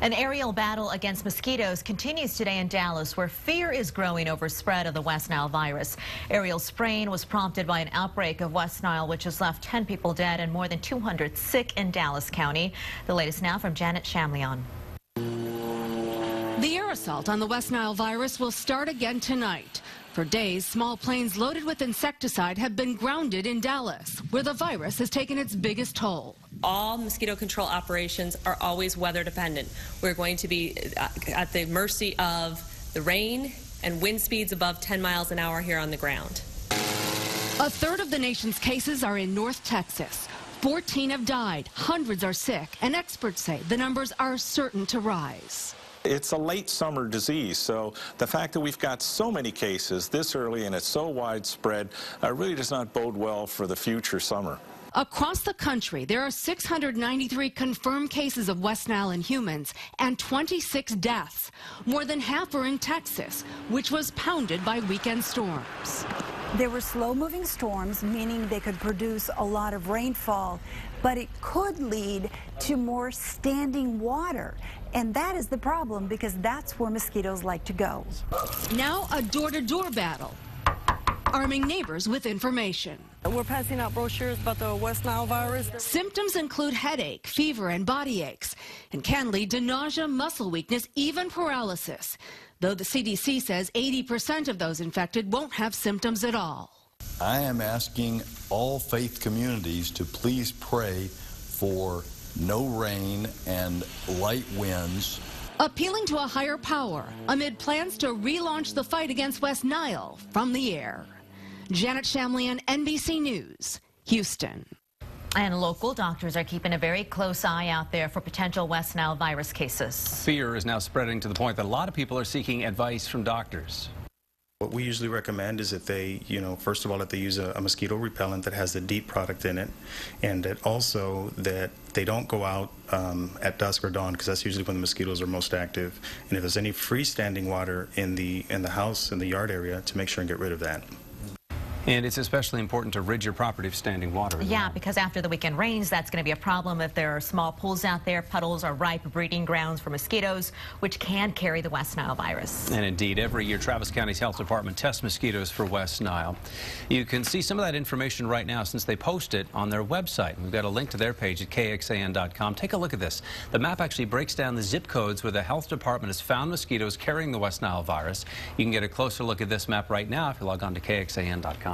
An aerial battle against mosquitoes continues today in Dallas, where fear is growing over spread of the West Nile virus. Aerial spraying was prompted by an outbreak of West Nile, which has left 10 people dead and more than 200 sick in Dallas County. The latest now from Janet Shamlian. The air assault on the West Nile virus will start again tonight. For days, small planes loaded with insecticide have been grounded in Dallas, where the virus has taken its biggest toll. All mosquito control operations are always weather dependent. We're going to be at the mercy of the rain and wind speeds above 10 miles an hour here on the ground. A third of the nation's cases are in North Texas. 14 have died, hundreds are sick, and experts say the numbers are certain to rise. It's a late summer disease, so the fact that we've got so many cases this early and it's so widespread really does not bode well for the future summer. Across the country, there are 693 confirmed cases of West Nile in humans and 26 deaths. More than half are in Texas, which was pounded by weekend storms. There were slow-moving storms, meaning they could produce a lot of rainfall, but it could lead to more standing water. And that is the problem, because that's where mosquitoes like to go. Now a door-to-door battle, arming neighbors with information. We're passing out brochures about the West Nile virus. Symptoms include headache, fever, and body aches, and can lead to nausea, muscle weakness, even paralysis. Though the CDC says 80% of those infected won't have symptoms at all. I am asking all faith communities to please pray for no rain and light winds. Appealing to a higher power amid plans to relaunch the fight against West Nile from the air. Janet Shamlian, NBC News, Houston. And local doctors are keeping a very close eye out there for potential West Nile virus cases. Fear is now spreading to the point that a lot of people are seeking advice from doctors. What we usually recommend is that they, first of all, that they use a mosquito repellent that has the DEET product in it, and that also that they don't go out at dusk or dawn, because that's usually when the mosquitoes are most active. And if there's any freestanding water in the house, in the yard area, to make sure and get rid of that. And it's especially important to rid your property of standing water. Yeah, because after the weekend rains, that's going to be a problem if there are small pools out there. Puddles are ripe breeding grounds for mosquitoes, which can carry the West Nile virus. And indeed, every year, Travis County's Health Department tests mosquitoes for West Nile. You can see some of that information right now since they post it on their website. We've got a link to their page at kxan.com. Take a look at this. The map actually breaks down the zip codes where the Health Department has found mosquitoes carrying the West Nile virus. You can get a closer look at this map right now if you log on to kxan.com.